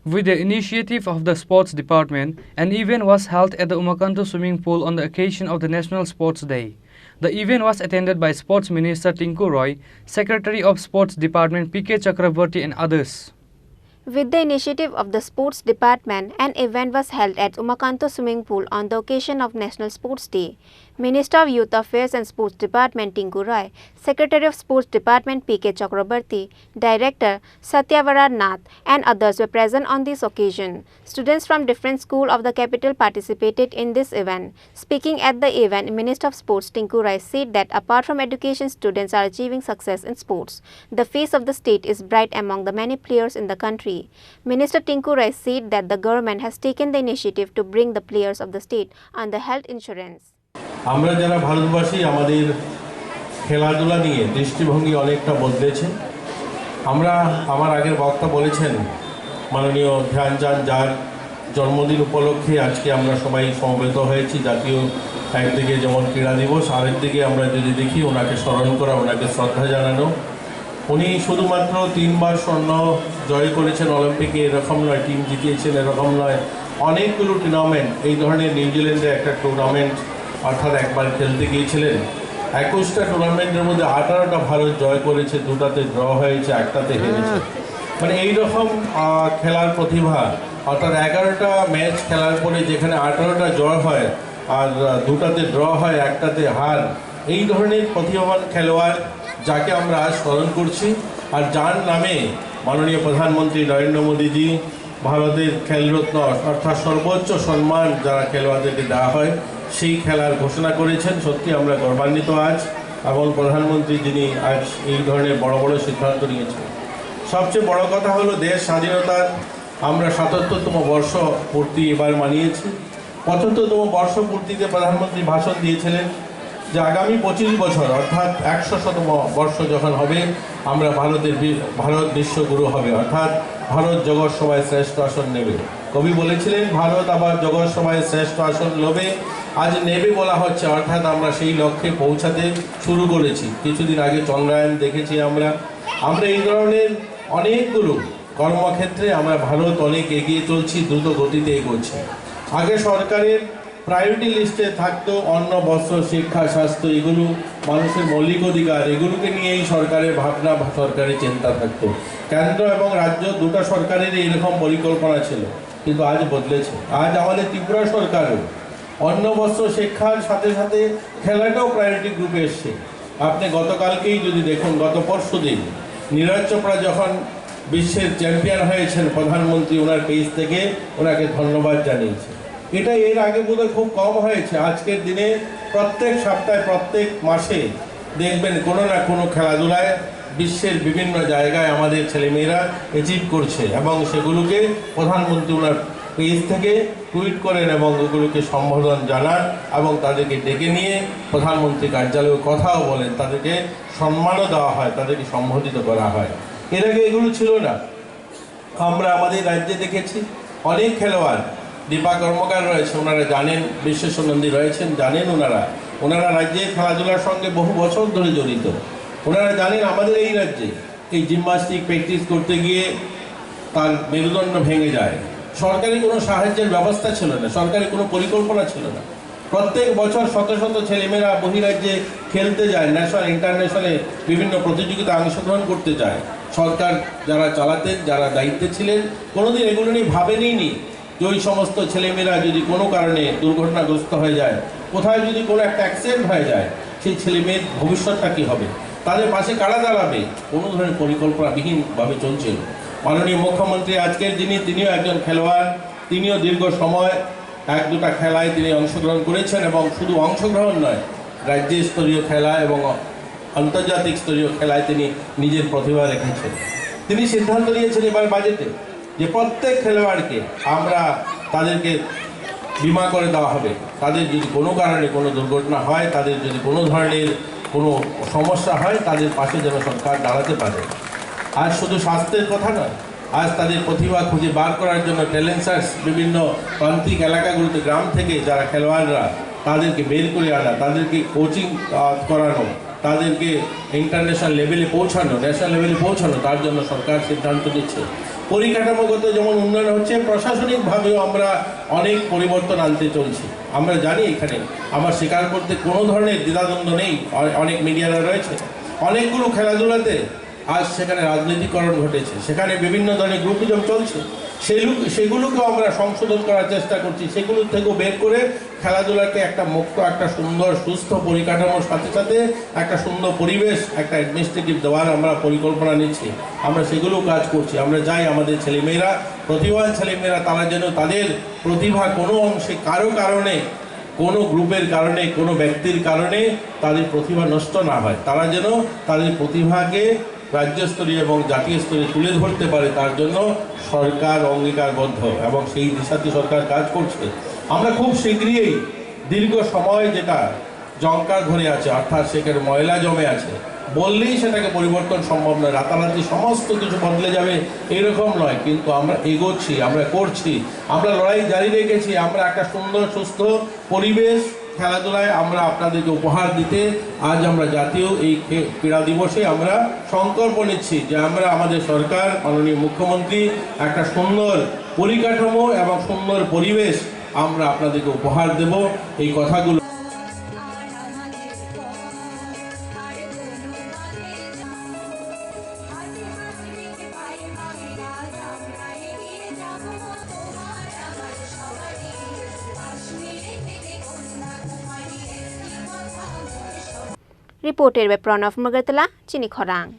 With the initiative of the Sports Department, an event was held at the Umakanta Swimming Pool on the occasion of the National Sports Day. The event was attended by Sports Minister Tinku Roy, Secretary of Sports Department P.K. Chakrabarty and others. With the initiative of the Sports Department, an event was held at Umakanta Swimming Pool on the occasion of National Sports Day. Minister of Youth Affairs and Sports Department Tinku Roy, Secretary of Sports Department P.K. Chakrabarty, Director Satyavarar Nath and others were present on this occasion. Students from different schools of the capital participated in this event. Speaking at the event, Minister of Sports Tinku Roy said that apart from education, students are achieving success in sports. The face of the state is bright among the many players in the country. Minister Tinku Roy said that the government has taken the initiative to bring the players of the state under health insurance. আমরা যারা ভারতবাসী আমাদের খেলাধুলা নিয়ে দৃষ্টিভঙ্গি অনেকটা বদলেছে। আমরা আমার আগের বক্তা বলেছেন মাননীয় ধ্যানচাঁদ যার জন্মদিন উপলক্ষে আজকে আমরা সবাই সমবেত হয়েছি। জাতীয় একদিকে যেমন ক্রীড়া দিবস, আরেকদিকে আমরা যদি দেখি ওনাকে স্মরণ করা, ওনাকে শ্রদ্ধা জানানো। উনি শুধুমাত্র 3 বার স্বর্ণ জয় করেছেন অলিম্পিকে, এরকম নয়, টিম জিতিয়েছেন এরকম নয়, অনেকগুলো টুর্নামেন্ট, এই ধরনের নিউজিল্যান্ডে একটা টুর্নামেন্ট অর্থাৎ একবার খেলতে গিয়েছিলেন। 21টা টুর্নামেন্টের মধ্যে 18টা ভারত জয় করেছে, 2টাতে ড্র হয়েছে, 1টাতে হেরেছে। মানে এইরকম খেলার প্রতিভা, অর্থাৎ 11টা ম্যাচ খেলার পরে যেখানে 18টা জয় হয় আর 2টাতে ড্র হয়, 1টাতে হার, এই ধরনের প্রতিভাবান খেলোয়াড় যাকে আমরা আজ স্মরণ করছি আর যার নামে মাননীয় প্রধানমন্ত্রী নরেন্দ্র মোদীজি ভারতের খেলরত্ন অর্থাৎ সর্বোচ্চ সম্মান যারা খেলোয়াড়দেরকে দেওয়া হয় সেই খেলার ঘোষণা করেছেন। সত্যি আমরা গর্বান্বিত আজ, এবং প্রধানমন্ত্রী যিনি আজ এই ধরনের বড় বড় সিদ্ধান্ত নিয়েছেন। সবচেয়ে বড় কথা হলো দেশ স্বাধীনতার আমরা ৭৭তম বর্ষ পূর্তি এবার মানিয়েছি। ৭৫তম বর্ষ পূর্তিতে প্রধানমন্ত্রী ভাষণ দিয়েছিলেন যে আগামী 25 বছর অর্থাৎ 100তম বর্ষ যখন হবে আমরা ভারত বিশ্বগুরু হবে, অর্থাৎ ভারত জগৎ সভায় শ্রেষ্ঠ আসন নেবে। কবি বলেছিলেন ভারত আবার জগৎ সভায় শ্রেষ্ঠ আসন নেবে, আজ নেবে বলা হচ্ছে, অর্থাৎ আমরা সেই লক্ষ্যে পৌঁছাতে শুরু করেছি। কিছুদিন আগে চন্দ্রায়ন দেখেছি আমরা এই ধরনের অনেকগুলো কর্মক্ষেত্রে আমরা ভারত অনেক এগিয়ে চলছি, দ্রুত গতিতে এগোচ্ছি। আগে সরকারের প্রায়োরিটি লিস্টে থাকতো অন্ন, বস্ত্র, শিক্ষা, স্বাস্থ্য, এগুলো মানুষের মৌলিক অধিকার, এগুলোকে নিয়েই সরকারের ভাবনা, সরকারের চিন্তা থাকতো। কেন্দ্র এবং রাজ্য দুটো সরকারের এইরকম পরিকল্পনা ছিল, কিন্তু আজ বদলেছে। আজ আমাদের ত্রিপুরা সরকারও অন্ন, বস্ত্র, শিক্ষার সাথে সাথে খেলাটাও প্রায়োরিটি গ্রুপে এসছে। আপনি গতকালকেই যদি দেখুন, গত পরশু দিন নীরজ চোপড়া যখন বিশ্বের চ্যাম্পিয়ন হয়েছেন, প্রধানমন্ত্রী ওনার পেজ থেকে ওনাকে ধন্যবাদ জানিয়েছে। এটা এর আগে বোধহয় খুব কম হয়েছে। আজকের দিনে প্রত্যেক সপ্তাহে, প্রত্যেক মাসে দেখবেন কোনো না কোনো খেলাধুলায় বিশ্বের বিভিন্ন জায়গায় আমাদের ছেলেমেয়েরা অ্যাচিভ করছে, এবং সেগুলোকে প্রধানমন্ত্রী ওনার পেজ থেকে টুইট করেন এবং ওগুলোকে সম্বোধন জানান এবং তাদেরকে ডেকে নিয়ে প্রধানমন্ত্রী কার্যালয়ে কথাও বলেন, তাদেরকে সম্মানও দেওয়া হয়, তাদেরকে সম্বোধিত করা হয়। এর আগে এগুলো ছিল না। আমরা আমাদের রাজ্যে দেখেছি অনেক খেলোয়াড়, দীপা কর্মকার রয়েছে, ওনারা জানেন, বিশ্বেশ্বনন্দী রয়েছেন, জানেন ওনারা রাজ্যের খেলাধুলার সঙ্গে বহু বছর ধরে জড়িত। ওনারা জানেন আমাদের এই রাজ্যে এই জিমন্যাস্টিক প্র্যাকটিস করতে গিয়ে তার মেরুদণ্ড ভেঙে যায়। সরকারি কোনো সাহায্যের ব্যবস্থা ছিল না, সরকারি কোনো পরিকল্পনা ছিল না। প্রত্যেক বছর শত শত ছেলেমেয়েরা বহিরাজ্যে খেলতে যায়, ন্যাশনাল ইন্টারন্যাশনালে বিভিন্ন প্রতিযোগিতা অংশগ্রহণ করতে যায়। সরকার যারা চালাতেন, যারা দায়িত্বে ছিলেন, কোনোদিন এগুলো নিয়ে ভাবেনি যে ওই সমস্ত ছেলেমেয়েরা যদি কোনো কারণে দুর্ঘটনাগ্রস্ত হয়ে যায়, কোথায় যদি কোনো একটা অ্যাক্সিডেন্ট হয়ে যায়, সেই ছেলেমেয়ের ভবিষ্যৎটা কী হবে, তাদের পাশে কারা দাঁড়াবে, কোনো ধরনের পরিকল্পনাবিহীনভাবে চলছিল। মাননীয় মুখ্যমন্ত্রী আজকের যিনি, তিনিও একজন খেলোয়াড়, তিনিও দীর্ঘ সময় 1-2টা খেলায় তিনি অংশগ্রহণ করেছেন, এবং শুধু অংশগ্রহণ নয়, রাজ্য স্তরীয় খেলা এবং আন্তর্জাতিক স্তরীয় খেলায় তিনি নিজের প্রতিভা রেখেছেন। তিনি সিদ্ধান্ত নিয়েছেন এবার বাজেটে যে প্রত্যেক খেলোয়াড়কে আমরা তাদেরকে বিমা করে দেওয়া হবে। তাদের যদি কোনো কারণে কোনো দুর্ঘটনা হয়, তাদের যদি কোনো ধরনের কোনো সমস্যা হয়, তাদের পাশে যেন সরকার দাঁড়াতে পারে। আজ শুধু স্বাস্থ্যের কথা নয়, আজ তাদের প্রতিভা খুঁজে বার করার জন্য ট্যালেন্ট সার্চ বিভিন্ন প্রান্তিক এলাকাগুলোতে গ্রাম থেকে যারা খেলোয়াড়রা, তাদেরকে বের করে আনা, তাদেরকে কোচিং করানো, তাদেরকে ইন্টারন্যাশনাল লেভেলে পৌঁছানো, ন্যাশনাল লেভেলে পৌঁছানো, তার জন্য সরকার সিদ্ধান্ত নিচ্ছে। পরিকাঠামোগত যেমন উন্নয়ন হচ্ছে, প্রশাসনিকভাবেও আমরা অনেক পরিবর্তন আনতে চলছি। আমরা জানি এখানে আমার স্বীকার করতে কোনো ধরনের দ্বিধাদ্বন্দ্ব নেই, অনেক মিডিয়ারা রয়েছে, অনেকগুলো খেলাধুলাতে আজ সেখানে রাজনীতিকরণ ঘটেছে, সেখানে বিভিন্ন ধরনের গ্রুপিজম চলছে, সেগুলোকেও আমরা সংশোধন করার চেষ্টা করছি। সেগুলো থেকেও বের করে খেলাধুলাকে একটা মুক্ত, একটা সুন্দর সুস্থ পরিকাঠামোর সাথে সাথে একটা সুন্দর পরিবেশ, একটা অ্যাডমিনিস্ট্রেটিভ দেওয়ার আমরা পরিকল্পনা নিচ্ছি। আমরা সেগুলো কাজ করছি। আমরা চাই আমাদের ছেলেমেয়েরা, প্রতিভাবান ছেলেমেয়েরা, তারা যেন তাদের প্রতিভা কোনো অংশে কারো কারণে, কোনো গ্রুপের কারণে, কোনো ব্যক্তির কারণে তাদের প্রতিভা নষ্ট না হয়, তারা যেন তাদের প্রতিভাকে রাজ্যস্তরীয় এবং জাতীয় স্তরে তুলে ধরতে পারে, তার জন্য সরকার অঙ্গীকারবদ্ধ এবং সেই দিশাতে সরকার কাজ করছে। আমরা খুব শীঘ্রই দীর্ঘ সময় যেটা জঙ্কার ধরে আছে, অর্থাৎ সেখানে ময়লা জমে আছে, বললেই সেটাকে পরিবর্তন সম্ভব নয়, রাতারাতি সমস্ত কিছু বদলে যাবে এরকম নয়, কিন্তু আমরা এগোচ্ছি, আমরা করছি, আমরা লড়াই জারি রেখেছি। আমরা একটা সুন্দর সুস্থ পরিবেশ খেলাধুলায় আমরা আপনাদেরকে উপহার দিতে আজ আমরা জাতীয় এই ক্রীড়া দিবসে আমরা সংকল্প নিচ্ছি যে আমরা আমাদের সরকার, মাননীয় মুখ্যমন্ত্রী, একটা সুন্দর পরিকাঠামো এবং সুন্দর পরিবেশ আমরা আপনাদেরকে উপহার দেব। এই কথাগুলো Reported by Pranav Magatala, Chini Khorang.